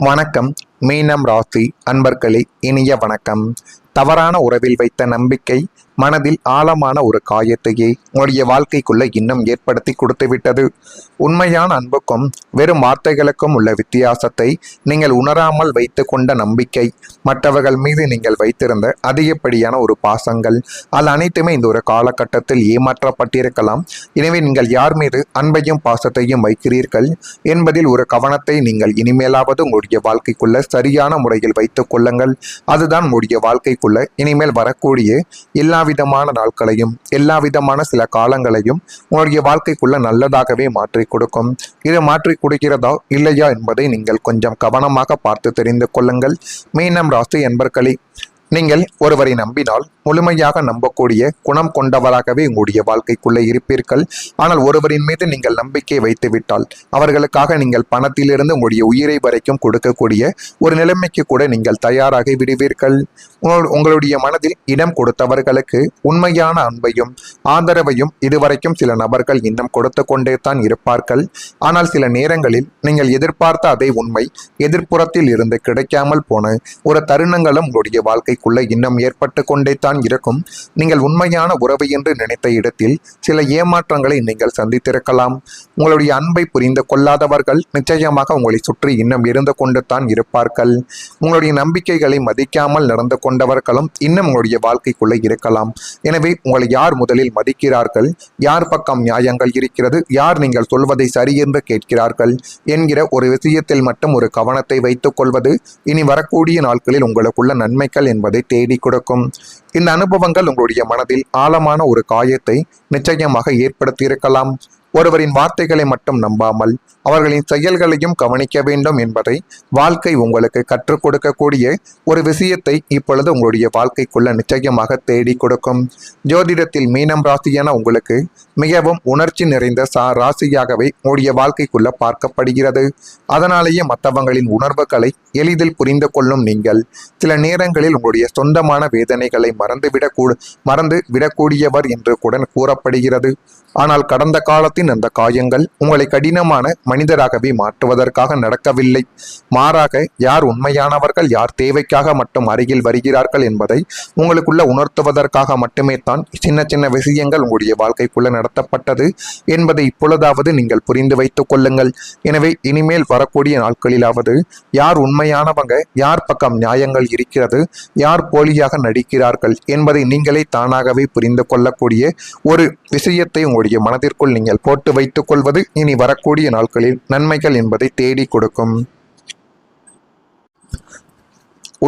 வணக்கம். மீனம் ராசி அன்பர்களே, இனிய வணக்கம். தவறான உறவில் வைத்த நம்பிக்கை மனதில் ஆழமான ஒரு காயத்தையே உங்களுடைய வாழ்க்கைக்குள்ள இன்னும் ஏற்படுத்தி கொடுத்து விட்டது. உண்மையான அன்புக்கும் வெறும் வார்த்தைகளுக்கும் உள்ள வித்தியாசத்தை நீங்கள் உணராமல் வைத்து கொண்ட நம்பிக்கை, மற்றவர்கள் மீது நீங்கள் வைத்திருந்த அதிகப்படியான ஒரு பாசங்கள், அது அனைத்துமே இந்த ஒரு காலகட்டத்தில் ஏமாற்றப்பட்டிருக்கலாம். எனவே நீங்கள் யார் மீது அன்பையும் பாசத்தையும் வைக்கிறீர்கள் என்பதில் ஒரு கவனத்தை நீங்கள் இனிமேலாவது உங்களுடைய வாழ்க்கைக்குள்ள சரியான முறையில் வைத்துக் கொள்ளுங்கள். அதுதான் உங்களுடைய வாழ்க்கைக்குள்ள இனிமேல் வரக்கூடிய எல்லா விதமான நாட்களையும் எல்லா விதமான சில காலங்களையும் உங்களுடைய வாழ்க்கைக்குள்ள நல்லதாகவே மாற்றி கொடுக்கும். இது மாற்றி கொடுக்கிறதா இல்லையா என்பதை நீங்கள் கொஞ்சம் கவனமாக பார்த்து தெரிந்து கொள்ளுங்கள். மீனம் ராசி என்பர்களே, நீங்கள் ஒருவரை நம்பினால் முழுமையாக நம்பக்கூடிய குணம் கொண்டவராகவே உங்களுடைய வாழ்க்கைக்குள்ளே இருப்பீர்கள். ஆனால் ஒருவரின் மீது நீங்கள் நம்பிக்கை வைத்துவிட்டால் அவர்களுக்காக நீங்கள் பணத்திலிருந்து உங்களுடைய உயிரை வரைக்கும் கொடுக்கக்கூடிய ஒரு நிலைமைக்கு கூட நீங்கள் தயாராகி விடுவீர்கள். உங்களுடைய மனதில் இடம் கொடுத்தவர்களுக்கு உண்மையான அன்பையும் ஆதரவையும் இதுவரைக்கும் சில நபர்கள் இன்னும் கொடுத்து கொண்டே தான் இருப்பார்கள். ஆனால் சில நேரங்களில் நீங்கள் எதிர்பார்த்த அதே உண்மை எதிர்ப்புறத்தில் இருந்து கிடைக்காமல் போன ஒரு தருணங்களும் உங்களுடைய வாழ்க்கைக்குள்ள இன்னும் ஏற்பட்டு கொண்டே தான் இருக்கும். நீங்கள் உண்மையான உறவு என்று நினைத்த இடத்தில் சில ஏமாற்றங்களை நீங்கள் சந்தித்திருக்கலாம். உங்களுடைய அன்பை புரிந்து கொள்ளாதவர்கள் நிச்சயமாக உங்களை சுற்றி இன்னும் இருந்து கொண்டு தான் இருப்பார்கள். உங்களுடைய நம்பிக்கைகளை மதிக்காமல் நடந்து கொண்டவர்களும் இன்னும் உங்களுடைய வாழ்க்கைக்குள்ளே இருக்கலாம். எனவே உங்களை யார் முதலில் மதிக்கிறார்கள், யார் பக்கம் நியாயங்கள் இருக்கிறது, யார் நீங்கள் சொல்வதை சரி என்று கேட்கிறார்கள் என்கிற ஒரு விஷயத்தில் மட்டும் ஒரு கவனத்தை வைத்துக் கொள்வது இனி வரக்கூடிய நாட்களில் உங்களுக்குள்ள நன்மைகள் என்பதை தேடி கொடுக்கும். இந்த அனுபவங்கள் உங்களுடைய மனதில் ஆழமான ஒரு காயத்தை நிச்சயமாக ஏற்படுத்தியிருக்கலாம். ஒருவரின் வார்த்தைகளை மட்டும் நம்பாமல் அவர்களின் செயல்களையும் கவனிக்க வேண்டும் என்பதை வாழ்க்கை உங்களுக்கு கற்றுக் கொடுக்கக்கூடிய ஒரு விஷயத்தை இப்பொழுது உங்களுடைய வாழ்க்கைக்குள்ள நிச்சயமாக தேடி கொடுக்கும். ஜோதிடத்தில் மீனம் ராசியான உங்களுக்கு மிகவும் உணர்ச்சி நிறைந்த ராசியாகவே உங்களுடைய வாழ்க்கைக்குள்ள பார்க்கப்படுகிறது. அதனாலேயே மற்றவங்களின் உணர்வுகளை எளிதில் புரிந்து கொள்ளும் நீங்கள் சில நேரங்களில் உங்களுடைய சொந்தமான வேதனைகளை மறந்து விடக்கூடியவர் என்று கூட கூறப்படுகிறது. ஆனால் கடந்த காலத்தின் அந்த காயங்கள் உங்களை கடினமான மனிதராகவே மாற்றுவதற்காக நடக்கவில்லை. மாறாக யார் உண்மையானவர்கள், யார் தேவைக்காக மட்டும் அருகில் வருகிறார்கள் என்பதை உங்களுக்குள்ள உணர்த்துவதற்காக மட்டுமே தான் சின்ன சின்ன விஷயங்கள் உங்களுடைய வாழ்க்கைக்குள்ள நடத்தப்பட்டது என்பதை இப்பொழுதாவது நீங்கள் புரிந்து வைத்துக் கொள்ளுங்கள். எனவே இனிமேல் வரக்கூடிய நாட்களிலாவது யார் உண்மையானவங்க, யார் பக்கம் நியாயங்கள் இருக்கிறது, யார் போலியாக நடிக்கிறார்கள் என்பதை நீங்களே தானாகவே புரிந்து கொள்ளக்கூடிய ஒரு விஷயத்தை உங்களுடைய மனதிற்குள் நீங்கள் போட்டு வைத்துக் கொள்வது இனி வரக்கூடிய நாட்களில் நன்மைகள் என்பதை தேடி கொடுக்கும்.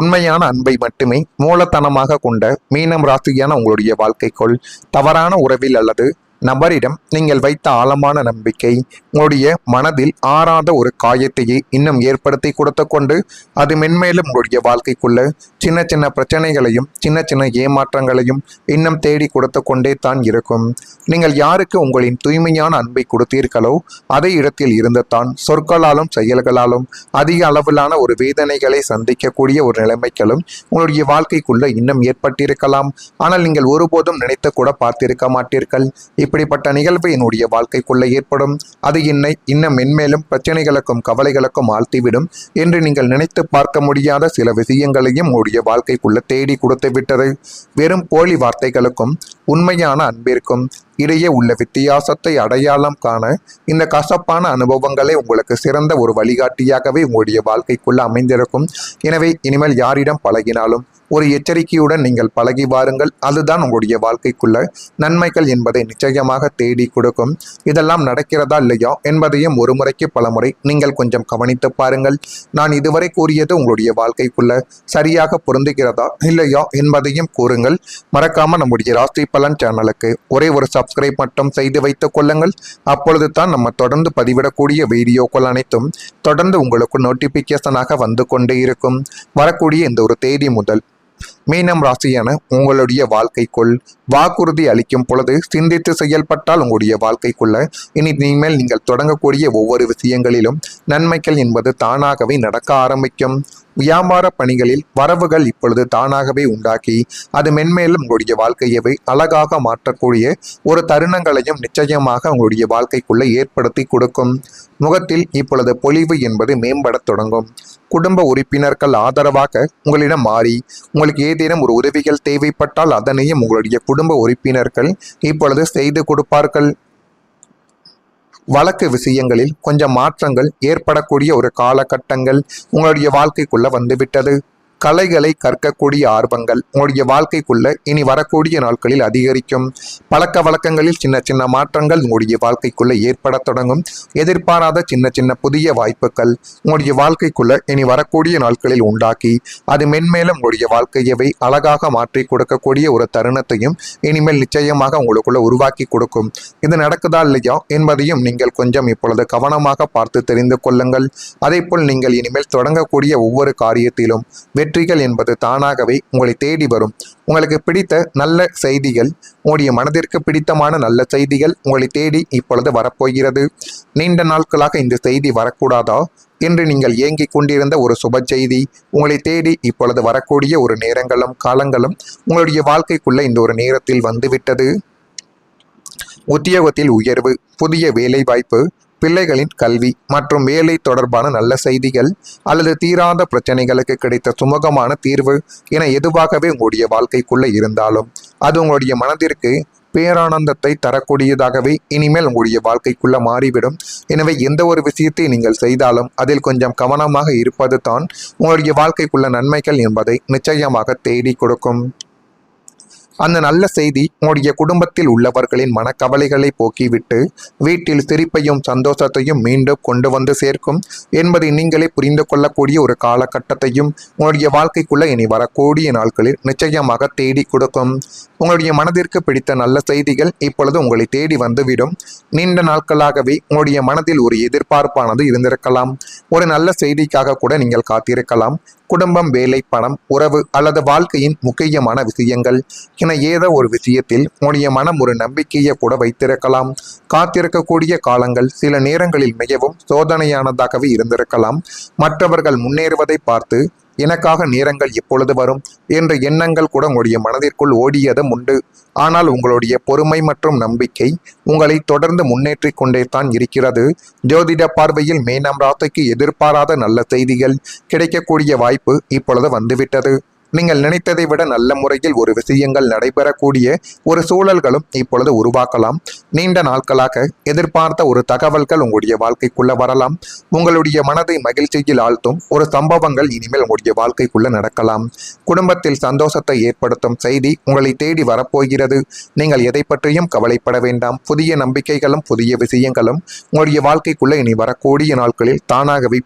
உண்மையான அன்பை மட்டுமே மூலதனமாக கொண்ட மீனம் ராசியான உங்களுடைய வாழ்க்கைக்குள் தவறான உறவில் அல்லது நபரிடம் நீங்கள் வைத்த ஆழமான நம்பிக்கை உங்களுடைய மனதில் ஆறாத ஒரு காயத்தையே இன்னும் ஏற்படுத்தி கொடுத்து கொண்டு அது மென்மேலும் உங்களுடைய வாழ்க்கைக்குள்ள சின்ன சின்ன பிரச்சனைகளையும் சின்ன சின்ன ஏமாற்றங்களையும் இன்னும் தேடி கொடுத்து கொண்டே தான் இருக்கும். நீங்கள் யாருக்கு உங்களின் தூய்மையான அன்பை கொடுத்தீர்களோ அதே இடத்தில் இருந்து தான் சொற்களாலும் செயல்களாலும் அதிக அளவிலான ஒரு வேதனைகளை சந்திக்கக்கூடிய ஒரு நிலைமைகளும் உங்களுடைய வாழ்க்கைக்குள்ள இன்னும் ஏற்பட்டிருக்கலாம். ஆனால் நீங்கள் ஒருபோதும் நினைத்து கூட பார்த்திருக்க மாட்டீர்கள். இப்படிப்பட்ட நிகழ்வு என்னுடைய வாழ்க்கைக்குள்ள ஏற்படும், அது என்னை இன்னும் மென்மேலும் பிரச்சனைகளுக்கும் கவலைகளுக்கும் ஆழ்த்திவிடும் என்று நீங்கள் நினைத்து பார்க்க முடியாத சில விஷயங்களையும் உங்களுடைய வாழ்க்கைக்குள்ள தேடி கொடுத்து விட்டது. வெறும் போலி வார்த்தைகளுக்கும் உண்மையான அன்பிற்கும் இடையே உள்ள வித்தியாசத்தை அடையாளம் காண இந்த கசப்பான அனுபவங்களே உங்களுக்கு சிறந்த ஒரு வழிகாட்டியாகவே உங்களுடைய வாழ்க்கைக்குள்ள அமைந்திருக்கும். எனவே இனிமேல் யாரிடம் பழகினாலும் ஒரு எச்சரிக்கையுடன் நீங்கள் பழகி வாருங்கள். அதுதான் உங்களுடைய வாழ்க்கைக்குள்ள நன்மைகள் என்பதை நிச்சயமாக தேடி கொடுக்கும். இதெல்லாம் நடக்கிறதா இல்லையா என்பதையும் ஒரு முறைக்கு பல முறை நீங்கள் கொஞ்சம் கவனித்து பாருங்கள். நான் இதுவரை கூறியது உங்களுடைய வாழ்க்கைக்குள்ள சரியாக பொருந்துகிறதா இல்லையா என்பதையும் கூறுங்கள். மறக்காம நம்முடைய ராசி பலன் சேனலுக்கு ஒரே ஒரு சப்ஸ்கிரைப் மட்டும் செய்து வைத்துக் கொள்ளுங்கள். அப்பொழுது தான் நம்ம தொடர்ந்து பதிவிடக்கூடிய வீடியோக்கள் அனைத்தும் தொடர்ந்து உங்களுக்கு நோட்டிபிகேஷனாக வந்து கொண்டே இருக்கும். வரக்கூடிய இந்த ஒரு தேதி முதல் மீனம் ராசியான உங்களுடைய வாழ்க்கைக்குள் வாக்குறுதி அளிக்கும் பொழுது சிந்தித்து செயல்பட்டால் உங்களுடைய வாழ்க்கைக்குள்ள இனிமேல் நீங்கள் தொடங்கக்கூடிய ஒவ்வொரு விஷயங்களிலும் நன்மைகள் என்பது தானாகவே நடக்க ஆரம்பிக்கும். வியாபார பணிகளில் வரவுகள் இப்பொழுது தானாகவே உண்டாக்கி அது மென்மேலும் உங்களுடைய வாழ்க்கையவை அழகாக மாற்றக்கூடிய ஒரு தருணங்களையும் நிச்சயமாக உங்களுடைய வாழ்க்கைக்குள்ள ஏற்படுத்தி கொடுக்கும். முகத்தில் இப்பொழுது பொலிவு என்பது மேம்படத் தொடங்கும். குடும்ப உறுப்பினர்கள் ஆதரவாக உங்களிடம் மாறி உங்களுக்கு ஏதேனும் ஒரு உதவிகள் தேவைப்பட்டால் அதனையும் உங்களுடைய குடும்ப உறுப்பினர்கள் இப்பொழுது செய்து கொடுப்பார்கள். வழக்கு விஷயங்களில் கொஞ்சம் மாற்றங்கள் ஏற்படக்கூடிய ஒரு காலகட்டங்கள் உங்களுடைய வாழ்க்கைக்குள்ள வந்துவிட்டது. கலைகளை கற்கக்கூடிய ஆர்வங்கள் உங்களுடைய வாழ்க்கைக்குள்ள இனி வரக்கூடிய நாட்களில் அதிகரிக்கும். பழக்க வழக்கங்களில் சின்ன சின்ன மாற்றங்கள் உங்களுடைய வாழ்க்கைக்குள்ள ஏற்பட தொடங்கும். எதிர்பாராத சின்ன சின்ன புதிய வாய்ப்புகள் உங்களுடைய வாழ்க்கைக்குள்ள இனி வரக்கூடிய நாட்களில் உண்டாக்கி அது மென்மேலும் உங்களுடைய வாழ்க்கையவை அழகாக மாற்றி கொடுக்கக்கூடிய ஒரு தருணத்தையும் இனிமேல் நிச்சயமாக உங்களுக்குள்ள உருவாக்கி கொடுக்கும். இது நடக்குதா இல்லையா என்பதையும் நீங்கள் கொஞ்சம் இப்பொழுது கவனமாக பார்த்து தெரிந்து கொள்ளுங்கள். அதேபோல் நீங்கள் இனிமேல் தொடங்கக்கூடிய ஒவ்வொரு காரியத்திலும் வெற்றிகள் என்பது தானாகவே உங்களை தேடி வரும். உங்களுக்கு பிடித்த நல்ல செய்திகள், உங்களுடைய மனதிற்கு பிடித்தமான நல்ல செய்திகள் உங்களை தேடி இப்பொழுது வரப்போகிறது. நீண்ட நாட்களாக இந்த செய்தி வரக்கூடாதா என்று நீங்கள் ஏங்கிக் கொண்டிருந்த ஒரு சுப செய்தி உங்களை தேடி இப்பொழுது வரக்கூடிய ஒரு நேரங்களும் காலங்களும் உங்களுடைய வாழ்க்கைக்குள்ள இந்த ஒரு நேரத்தில் வந்துவிட்டது. உத்தியோகத்தில் உயர்வு, புதிய வேலை வாய்ப்பு, பிள்ளைகளின் கல்வி மற்றும் வேலை தொடர்பான நல்ல செய்திகள் அல்லது தீராத பிரச்சனைகளுக்கு கிடைத்த சுமூகமான தீர்வு என எதுவாகவே உங்களுடைய வாழ்க்கைக்குள்ள இருந்தாலும் அது உங்களுடைய மனதிற்கு பேரானந்தத்தை தரக்கூடியதாகவே இனிமேல் உங்களுடைய வாழ்க்கைக்குள்ள மாறிவிடும். எனவே எந்த ஒரு விஷயத்தை நீங்கள் செய்தாலும் அதில் கொஞ்சம் கவனமாக இருப்பது தான் உங்களுடைய வாழ்க்கைக்குள்ள நன்மைகள் என்பதை நிச்சயமாக தேடி கொடுக்கும். அந்த நல்ல செய்தி உங்களுடைய குடும்பத்தில் உள்ளவர்களின் மனக்கவலைகளை போக்கிவிட்டு வீட்டில் சிரிப்பையும் சந்தோஷத்தையும் மீண்டும் கொண்டு வந்து சேர்க்கும் என்பதை நீங்களே புரிந்து கொள்ளக்கூடிய ஒரு காலகட்டத்தையும் உங்களுடைய வாழ்க்கைக்குள்ள இனி வரக்கூடிய நாட்களில் நிச்சயமாக தேடி கொடுக்கும். உங்களுடைய மனதிற்கு பிடித்த நல்ல செய்திகள் இப்பொழுது உங்களை தேடி வந்துவிடும். நீண்ட நாட்களாகவே உங்களுடைய மனதில் ஒரு எதிர்பார்ப்பானது இருந்திருக்கலாம். ஒரு நல்ல செய்திக்காக கூட நீங்கள் காத்திருக்கலாம். குடும்பம், வேலை, பணம், உறவு அல்லது வாழ்க்கையின் முக்கியமான விஷயங்கள் என ஏதோ ஒரு விஷயத்தில் உங்களுடைய மனம் ஒரு நம்பிக்கையை கூட வைத்திருக்கலாம். காத்திருக்கக்கூடிய காலங்கள் சில நேரங்களில் மிகவும் சோதனையானதாகவே இருந்திருக்கலாம். மற்றவர்கள் முன்னேறுவதை பார்த்து எனக்காக நேரங்கள் எப்பொழுது வரும் என்ற எண்ணங்கள் கூட உங்களுடைய மனதிற்குள் ஓடியதும் உண்டு. ஆனால் உங்களுடைய பொறுமை மற்றும் நம்பிக்கை உங்களை தொடர்ந்து முன்னேற்றி கொண்டே தான் இருக்கிறது. ஜோதிட பார்வையில் மீனம் ராசிக்கு எதிர்பாராத நல்ல செய்திகள் கிடைக்கக்கூடிய வாய்ப்பு இப்பொழுது வந்துவிட்டது. நீங்கள் நினைத்ததை விட நல்ல முறையில் ஒரு விஷயங்கள் நடைபெறக்கூடிய ஒரு சூழல்களும் இப்பொழுது உருவாக்கலாம். நீண்ட நாட்களாக எதிர்பார்த்த ஒரு தகவல்கள் உங்களுடைய வாழ்க்கைக்குள்ள வரலாம். உங்களுடைய மனதை மகிழ்ச்சியில் ஆழ்த்தும் ஒரு சம்பவங்கள் இனிமேல் உங்களுடைய வாழ்க்கைக்குள்ள நடக்கலாம். குடும்பத்தில் சந்தோஷத்தை ஏற்படுத்தும் செய்தி உங்களை தேடி வரப்போகிறது. நீங்கள் எதை பற்றியும் கவலைப்பட வேண்டாம். புதிய நம்பிக்கைகளும் புதிய விஷயங்களும் உங்களுடைய வாழ்க்கைக்குள்ள இனி வரக்கூடிய நாட்களில் தானாகவே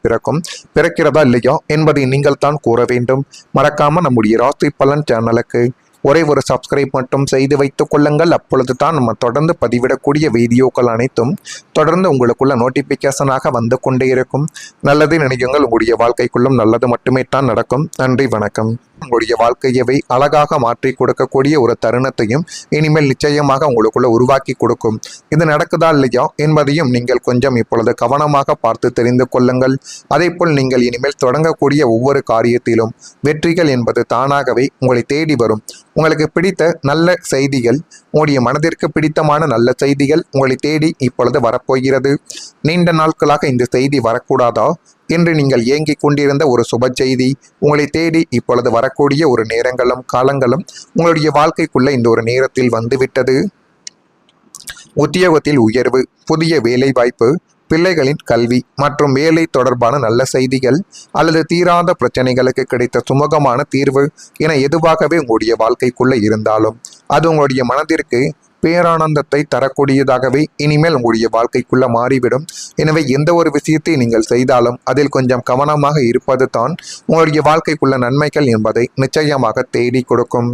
பிறக்கிறதா இல்லையா என்பதை நீங்கள் தான் கூற வேண்டும். மறக்காம நம்முடைய ராசி பலன் சேனலுக்கு ஒரே ஒரு சப்ஸ்கிரைப் மட்டும் செய்து வைத்துக் கொள்ளுங்கள். அப்பொழுது தான் நம்ம தொடர்ந்து பதிவிடக்கூடிய வீடியோக்கள் அனைத்தும் தொடர்ந்து உங்களுக்குள்ள நோட்டிபிகேஷனாக வந்து கொண்டே இருக்கும். நல்லது நினைக்குங்கள். உங்களுடைய வாழ்க்கைக்குள்ளும் நல்லது மட்டுமே தான் நடக்கும். நன்றி, வணக்கம். உங்களுடைய வாழ்க்கையவை அழகாக மாற்றி கொடுக்கக்கூடிய ஒரு தருணத்தையும் இனிமேல் நிச்சயமாக உங்களுக்குள்ள உருவாக்கி கொடுக்கும். இது நடக்குதா இல்லையா என்பதையும் நீங்கள் கொஞ்சம் இப்பொழுது கவனமாக பார்த்து தெரிந்து கொள்ளுங்கள். அதேபோல் நீங்கள் இனிமேல் தொடங்கக்கூடிய ஒவ்வொரு காரியத்திலும் வெற்றிகள் என்பது தானாகவே உங்களை தேடி வரும். உங்களுக்கு பிடித்த நல்ல செய்திகள், உங்களுடைய மனதிற்கு பிடித்தமான நல்ல செய்திகள் உங்களை தேடி இப்பொழுது வரப்போகிறது. நீண்ட நாட்களாக இந்த செய்தி வரக்கூடாதா என்று நீங்கள் ஏங்கிக் கொண்டிருந்த ஒரு சுப செய்தி உங்களை தேடி இப்பொழுது வரக்கூடிய ஒரு நேரங்களும் காலங்களும் உங்களுடைய வாழ்க்கைக்குள்ள இந்த ஒரு நேரத்தில் வந்துவிட்டது. உத்தியோகத்தில் உயர்வு, புதிய வேலை வாய்ப்பு, பிள்ளைகளின் கல்வி மற்றும் வேலை தொடர்பான நல்ல செய்திகள் அல்லது தீராத பிரச்சனைகளுக்கு கிடைத்த சுமூகமான தீர்வு என எதுவாகவே உங்களுடைய வாழ்க்கைக்குள்ள இருந்தாலும் அது உங்களுடைய மனதிற்கு பேரானந்தத்தை தரக்கூடியதாகவே இனிமேல் உங்களுடைய வாழ்க்கைக்குள்ள மாறிவிடும். எனவே எந்த ஒரு விஷயத்தை நீங்கள் செய்தாலும் அதில் கொஞ்சம் கவனமாக இருப்பது தான் உங்களுடைய வாழ்க்கைக்குள்ள நன்மைகள் என்பதை நிச்சயமாக தேடி கொடுக்கும்.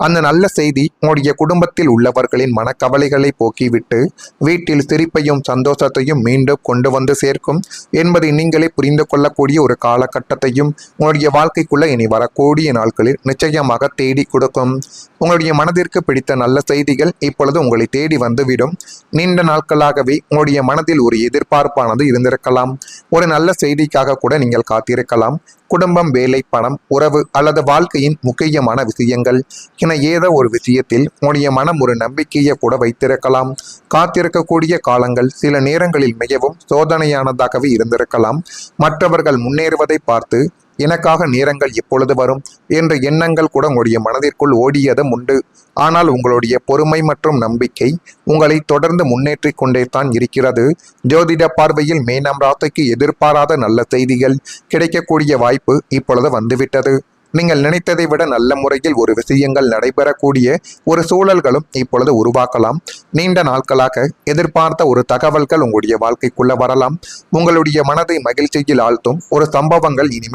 அந்த நல்ல செய்தி உங்களுடைய குடும்பத்தில் உள்ளவர்களின் மனக்கவலைகளை போக்கிவிட்டு வீட்டில் சிரிப்பையும் சந்தோஷத்தையும் மீண்டும் கொண்டு வந்து சேர்க்கும் என்பதை நீங்களே புரிந்து கொள்ளக்கூடிய ஒரு காலகட்டத்தையும் உங்களுடைய வாழ்க்கைக்குள்ள இனி வரக்கூடிய நாட்களில் நிச்சயமாக தேடி கொடுக்கும். உங்களுடைய மனதிற்கு பிடித்த நல்ல செய்திகள் இப்பொழுது உங்களை தேடி வந்துவிடும். நீண்ட நாட்களாகவே உங்களுடைய மனதில் ஒரு எதிர்பார்ப்பானது இருந்திருக்கலாம். ஒரு நல்ல செய்திக்காக கூட நீங்கள் காத்திருக்கலாம். குடும்பம், வேலை, பணம், உறவு அல்லது வாழ்க்கையின் முக்கியமான விஷயங்கள் என ஏதோ ஒரு விஷயத்தில் உங்களுடைய மனம் ஒரு நம்பிக்கையை கூட வைத்திருக்கலாம். காத்திருக்கக்கூடிய காலங்கள் சில நேரங்களில் மிகவும் சோதனையானதாகவே இருந்திருக்கலாம். மற்றவர்கள் முன்னேறுவதை பார்த்து எனக்காக நேரங்கள் எப்பொழுது வரும் என்ற எண்ணங்கள் கூட உங்களுடைய மனதிற்குள் ஓடியதும் உண்டு. ஆனால் உங்களுடைய பொறுமை மற்றும் நம்பிக்கை உங்களை தொடர்ந்து முன்னேற்றிக் கொண்டே தான் இருக்கிறது. ஜோதிட பார்வையில் மீனம் ராசிக்கு எதிர்பாராத நல்ல செய்திகள் கிடைக்கக்கூடிய வாய்ப்பு இப்பொழுது வந்துவிட்டது. நீங்கள் நினைத்ததை விட நல்ல முறையில் ஒரு விஷயங்கள் நடைபெறக்கூடிய ஒரு சூழல்களும் இப்பொழுது உருவாக்கலாம். நீண்ட நாட்களாக எதிர்பார்த்த ஒரு தகவல்கள் உங்களுடைய வாழ்க்கைக்குள்ள வரலாம். உங்களுடைய மனதை மகிழ்ச்சியில் ஆழ்த்தும் ஒரு சம்பவங்கள் இனிமேல்